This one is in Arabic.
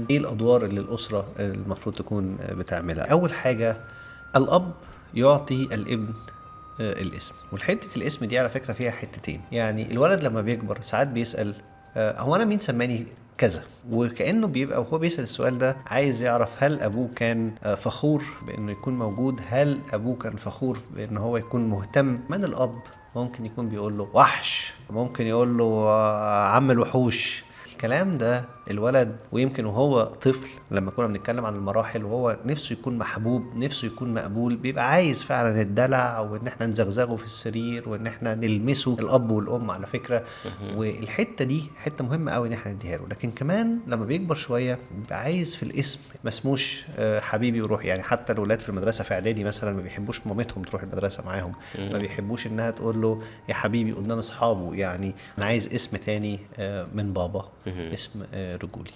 ايه الادوار اللي الاسره المفروض تكون بتعملها. اول حاجه الاب يعطي الابن الاسم. والحته الاسم دي على فكره فيها حتتين. يعني الولد لما بيكبر ساعات بيسال هو انا مين سماني كذا، وكأنه بيبقى وهو بيسأل السؤال ده عايز يعرف هل أبوه كان فخور بأنه يكون موجود، هل أبوه كان فخور بأنه هو يكون مهتم. من الأب ممكن يكون بيقول له وحش، ممكن يقول له عم الوحوش. الكلام ده الولد ويمكن وهو طفل لما كنا بنتكلم عن المراحل وهو نفسه يكون محبوب، نفسه يكون مقبول، بيبقى عايز فعلا الدلع وان احنا نزغزغه في السرير وان احنا نلمسه، الاب والام على فكرة. والحتة دي حتة مهمة قوي ان احنا نديها له. لكن كمان لما بيكبر شوية بيبقى عايز في الاسم ما اسموش حبيبي وروح. يعني حتى الاولاد في المدرسة في اعدادي مثلا ما بيحبوش مامتهم تروح المدرسة معاهم، ما بيحبوش انها تقول له يا حبيبي قدام اصحابه. يعني انا عايز اسم تاني من بابا، اسم رجولي.